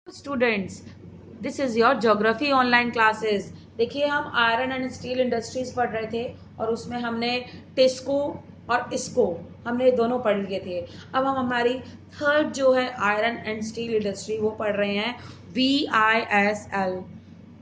Students, this is your geography online classes. देखिए, हम iron and steel industries पढ़ रहे थे और उसमें हमने टिस्को और इसको हमने दोनों पढ़ लिए थे। अब हम हमारी थर्ड जो है आयरन एंड स्टील इंडस्ट्री वो पढ़ रहे हैं, VISL,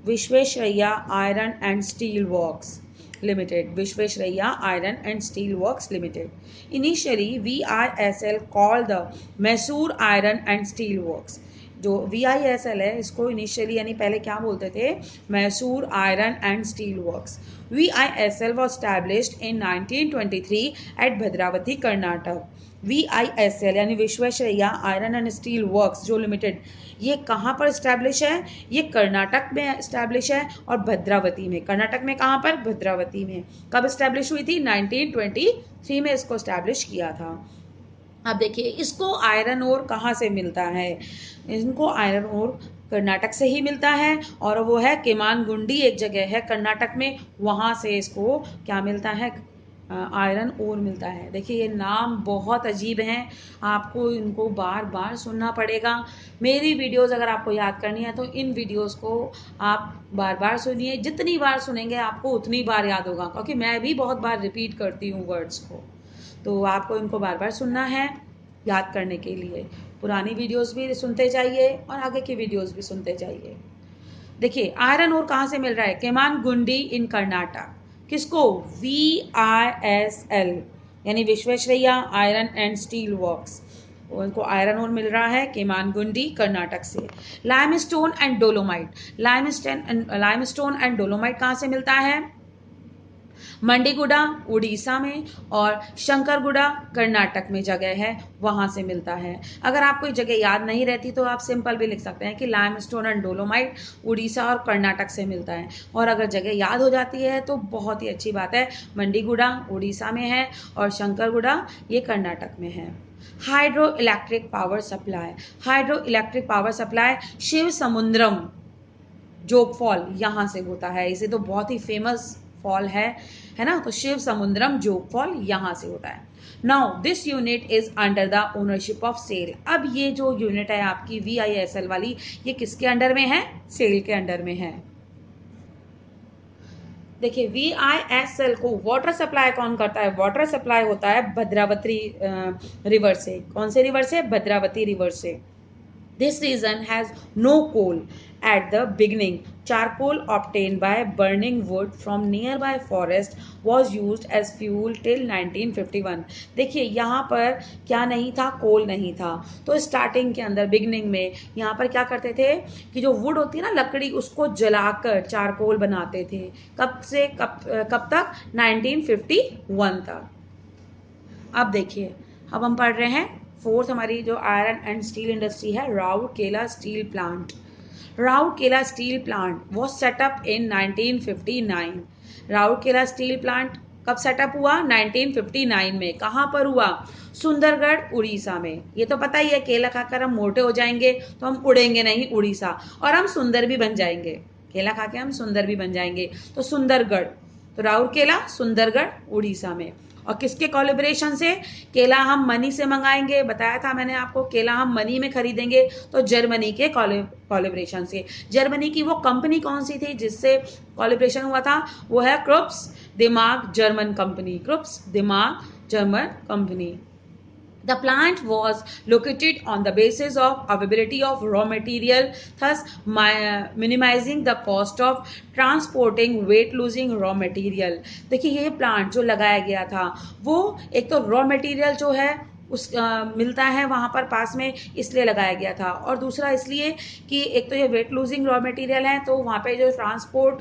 Visvesvaraya iron and steel works limited. Visvesvaraya iron and steel works limited. Initially, VISL called the Mysore iron and steel works. जो VISL है इसको इनिशियली यानी पहले क्या बोलते थे, Mysore iron and steel works. VISL was established in 1923 at Bhadravati Karnataka. VISL यानी Visvesvaraya iron and steel works जो लिमिटेड, ये कहाँ पर इस्टेब्लिश है? ये कर्नाटक में इस्टेब्लिश है और भद्रावती में। कर्नाटक में कहाँ पर? भद्रावती में। कब इस्टेब्लिश हुई थी? 1923 में इसको इस्टेब्लिश किया था। अब देखिए, इसको आयरन ओर कहाँ से मिलता है? इनको आयरन ओर कर्नाटक से ही मिलता है और वो है केमानगुंडी, एक जगह है कर्नाटक में, वहाँ से इसको क्या मिलता है? आयरन ओर मिलता है। देखिए, ये नाम बहुत अजीब हैं, आपको इनको बार बार सुनना पड़ेगा। मेरी वीडियोस अगर आपको याद करनी है तो इन वीडियोस को आप बार बार सुनिए। जितनी बार सुनेंगे आपको उतनी बार याद होगा, क्योंकि मैं भी बहुत बार रिपीट करती हूँ वर्ड्स को। तो आपको इनको बार बार सुनना है याद करने के लिए। पुरानी वीडियोस भी सुनते जाइए और आगे की वीडियोस भी सुनते जाइए। देखिए, आयरन ओर कहाँ से मिल रहा है? केमानगुंडी इन कर्नाटक। किसको? VISL यानी Visvesvaraya iron and steel works, उनको आयरन ओर मिल रहा है केमानगुंडी कर्नाटक से। Limestone and dolomite, limestone and dolomite कहाँ से मिलता है? मंडीगुड़ा उड़ीसा में और शंकरगुड़ा कर्नाटक में जगह है, वहां से मिलता है। अगर आपको ये जगह याद नहीं रहती तो आप सिंपल भी लिख सकते हैं कि लाइमस्टोन एंड डोलोमाइट उड़ीसा और कर्नाटक से मिलता है। और अगर जगह याद हो जाती है तो बहुत ही अच्छी बात है। मंडीगुड़ा उड़ीसा में है और शंकरगुड़ा ये कर्नाटक में है। Hydro electric power supply, hydro electric power supply Shivasamudram Jog fall यहाँ से होता है। इसे तो बहुत ही फेमस फॉल है ना? तो शिव समुद्रम जोग फॉल यहाँ से होता है। Now this unit is under the ownership of SAIL. अब ये जो यूनिट है आपकी VISL वाली, ये किसके अंडर में है? सेल के अंडर में है। देखिए, VISL को वाटर सप्लाई कौन करता है? वाटर सप्लाई होता है भद्रावती रिवर से। कौन से रिवर से? भद्रावती रिवर से। This region has no coal at the beginning. Charcoal obtained by burning wood from nearby forest was used as fuel till 1951. देखिए, यहाँ पर क्या नहीं था? कोल नहीं था। तो स्टार्टिंग के अंदर बिगनिंग में यहाँ पर क्या करते थे कि जो वुड होती है ना, लकड़ी, उसको जलाकर चारकोल बनाते थे। कब से कब तक? 1951 तक। अब देखिए, अब हम पढ़ रहे हैं फोर्थ, हमारी जो आयरन एंड स्टील इंडस्ट्री है, Rourkela steel plant. Rourkela steel plant was setup in 1959। Rourkela steel plant कब सेटअप हुआ? 1959 में। कहाँ पर हुआ? सुंदरगढ़ उड़ीसा में। ये तो पता ही है, केला खाकर हम मोटे हो जाएंगे तो हम उड़ेंगे नहीं उड़ीसा, और हम सुंदर भी बन जाएंगे। केला खा के हम सुंदर भी बन जाएंगे, तो सुंदरगढ़। तो राउरकेला सुंदरगढ़ उड़ीसा में। और किसके कोलैबोरेशन से? केला हम मनी से मंगाएंगे, बताया था मैंने आपको, केला हम मनी में खरीदेंगे, तो जर्मनी के कोलैबोरेशन से। जर्मनी की वो कंपनी कौन सी थी जिससे कोलैबोरेशन हुआ था? वो है क्रुप्स दिमाग जर्मन कंपनी। क्रुप्स दिमाग German company. The plant was located on the basis of availability of raw material, thus minimizing the cost of transporting weight losing raw material. देखिए, ये प्लांट जो लगाया गया था वो एक तो रॉ मटेरियल जो है उस मिलता है वहाँ पर पास में, इसलिए लगाया गया था। और दूसरा इसलिए कि एक तो ये वेट लूजिंग रॉ मटेरियल है, तो वहाँ पे जो ट्रांसपोर्ट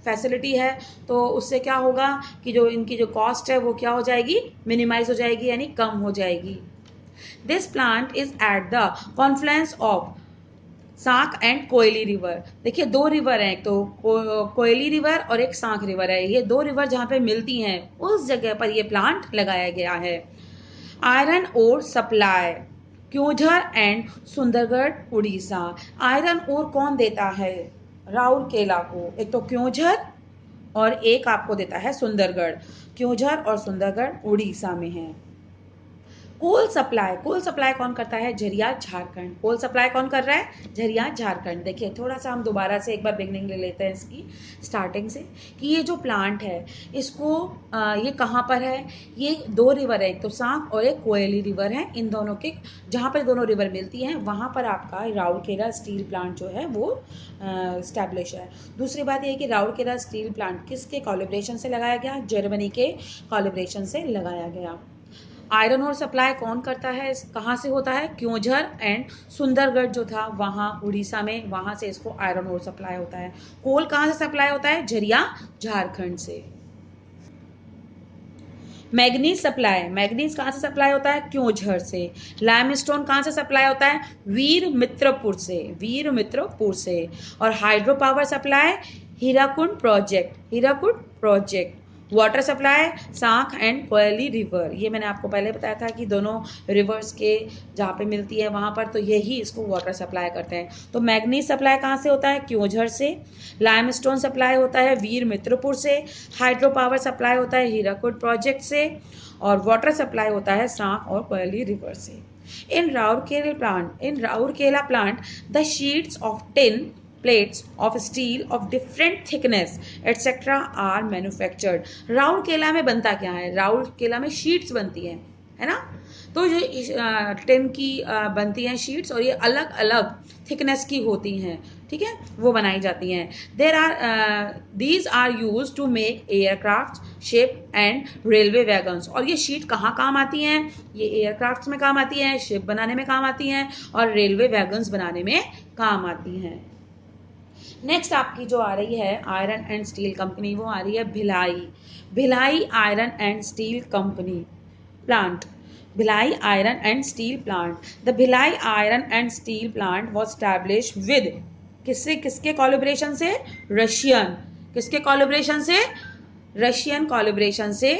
फैसिलिटी है, तो उससे क्या होगा कि जो इनकी जो कॉस्ट है वो क्या हो जाएगी? मिनिमाइज हो जाएगी, यानी कम हो जाएगी। This plant is at the confluence of Sankh and Koel river. देखिए, दो रिवर हैं, एक तो कोयली रिवर और एक सांक रिवर है। ये दो रिवर जहाँ पे मिलती हैं उस जगह पर ये प्लांट लगाया गया है। Iron ore supply, Keonjhar and Sundargarh Orissa. Iron ore कौन देता है? राउरकेला को। एक तो क्योंझर और एक आपको देता है सुंदरगढ़। क्योंझर और सुंदरगढ़ उड़ीसा में है। कोल सप्लाई कौन करता है? झरिया झारखंड। कोल सप्लाई कौन कर रहा है? झरिया झारखंड। देखिए थोड़ा सा हम दोबारा से एक बार बिगनिंग ले लेते हैं इसकी स्टार्टिंग से, कि ये जो प्लांट है इसको ये कहाँ पर है? ये दो रिवर है, एक तो सांक और एक कोयली रिवर है। इन दोनों के जहाँ पर दोनों रिवर मिलती हैं वहाँ पर आपका राउरकेला स्टील प्लांट जो है वो स्टैब्लिश है। दूसरी बात ये है कि राउरकेला स्टील प्लांट किसके कोलैबोरेशन से लगाया गया? जर्मनी के कोलैबोरेशन से लगाया गया। आयरन और सप्लाई कौन करता है? कहाँ से होता है? क्योंझर एंड सुंदरगढ़ जो था वहाँ उड़ीसा में, वहाँ से इसको आयरन और सप्लाई होता है। कोल कहाँ से सप्लाई होता है? झरिया झारखंड से। मैग्नीज सप्लाई, मैग्नीज कहाँ से सप्लाई होता है? क्योंझर से। लाइमस्टोन कहाँ से सप्लाई होता है? वीर मित्रपुर से, वीर मित्रपुर से। और hydro power supply Hirakud project, Hirakud project. Water supply Sankh and Koel river, ये मैंने आपको पहले बताया था कि दोनों रिवर्स के जहाँ पे मिलती है वहाँ पर तो यही इसको वाटर सप्लाई करते हैं। तो मैग्नीज सप्लाई कहाँ से होता है? क्योंझर से। लाइमस्टोन सप्लाई होता है वीर मित्रपुर से। हाइड्रो पावर सप्लाई होता है हीराकुंड प्रोजेक्ट से। और वाटर सप्लाई होता है सांख और कोयली रिवर से। In Raurkela plant, the sheets of tin plates of steel of different thickness etc. are manufactured. Rourkela में बनता क्या है? राउरकेला में शीट्स बनती है ना? तो ये टिन की बनती हैं शीट्स और ये अलग अलग थिकनेस की होती हैं, ठीक है, वो बनाई जाती हैं। These are used to make aircraft ship and railway wagons. और ये शीट कहाँ काम आती हैं? ये एयरक्राफ्ट में काम आती हैं, शिप बनाने में काम आती हैं और रेलवे वैगन्स बनाने में काम आती हैं। नेक्स्ट आपकी जो आ रही है आयरन एंड स्टील कंपनी, वो आ रही है Bhilai. Bhilai iron and steel company plant, Bhilai iron and steel plant. The Bhilai iron and steel plant was establish with किससे, किसके कोलैबोरेशन से? रशियन, किसके कोलैबोरेशन से? रशियन कोलैबोरेशन से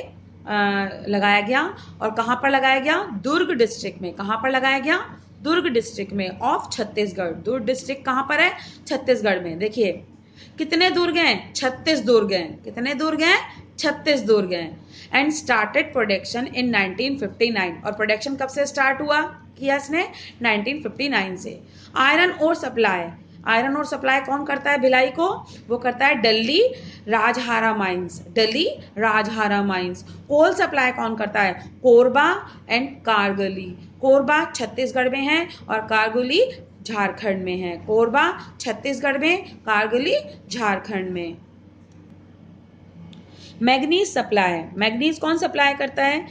लगाया गया। और कहाँ पर लगाया गया? दुर्ग डिस्ट्रिक्ट में। कहाँ पर लगाया गया? दुर्ग डिस्ट्रिक्ट में ऑफ छत्तीसगढ़। दुर्ग डिस्ट्रिक्ट कहाँ पर है? छत्तीसगढ़ में। देखिए कितने दुर्ग हैं? 36 दुर्ग हैं। कितने दुर्ग हैं? 36 दुर्ग हैं। And started production in 1959। और प्रोडक्शन कब से स्टार्ट हुआ किया इसने? 1959 से। आयरन और सप्लाई, आयरन और सप्लाई कौन करता है भिलाई को? वो करता है Dalli Rajhara mines, Dalli Rajhara mines. Coal supply कौन करता है? कोरबा एंड कारगिली। कोरबा छत्तीसगढ़ में है और कारगिली झारखंड में है। कोरबा छत्तीसगढ़ में, कारगिली झारखंड में। मैग्नीज सप्लाई, मैग्नीज कौन सप्लाई करता है?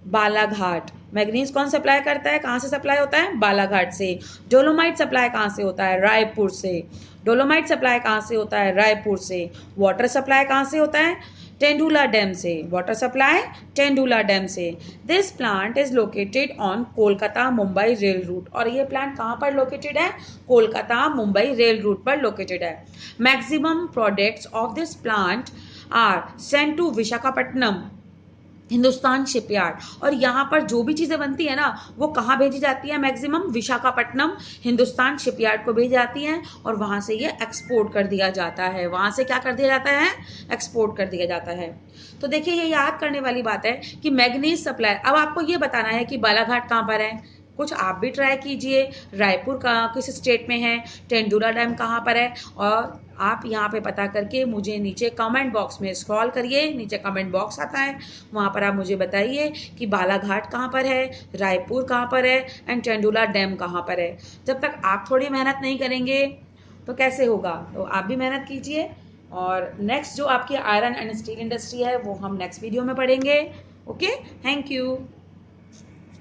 बालाघाट। मैग्नीज कौन सप्लाई करता है? कहाँ से सप्लाई होता है? बालाघाट से। डोलोमाइट सप्लाई कहाँ से होता है? रायपुर से। डोलोमाइट सप्लाई कहाँ से होता है? रायपुर से। वाटर सप्लाई कहाँ से होता है? टेंडुला डैम से। वाटर सप्लाई टेंडुला डैम से। This plant is located on Kolkata Mumbai rail route. और ये प्लांट कहाँ पर लोकेटेड है? कोलकाता मुंबई रेल रूट पर लोकेटेड है। Maximum products of this plant are sent to Visakhapatnam Hindustan Shipyard. और यहाँ पर जो भी चीज़ें बनती है ना वो कहाँ भेजी जाती है? मैक्सिमम विशाखापट्टनम हिंदुस्तान शिपयार्ड को भेजी जाती हैं और वहाँ से ये एक्सपोर्ट कर दिया जाता है। वहाँ से क्या कर दिया जाता है? एक्सपोर्ट कर दिया जाता है। तो देखिए ये याद करने वाली बात है कि मैग्नीज सप्लाई। अब आपको ये बताना है कि बालाघाट कहाँ पर है। कुछ आप भी ट्राई कीजिए। रायपुर का किस स्टेट में है? टेंडुला डैम कहाँ पर है? और आप यहाँ पे पता करके मुझे नीचे कमेंट बॉक्स में स्क्रॉल करिए, नीचे कमेंट बॉक्स आता है, वहाँ पर आप मुझे बताइए कि बालाघाट कहाँ पर है, रायपुर कहाँ पर है एंड टेंडुला डैम कहाँ पर है। जब तक आप थोड़ी मेहनत नहीं करेंगे तो कैसे होगा? तो आप भी मेहनत कीजिए। और नेक्स्ट जो आपकी आयरन एंड स्टील इंडस्ट्री है वो हम नेक्स्ट वीडियो में पढ़ेंगे। Okay, thank you.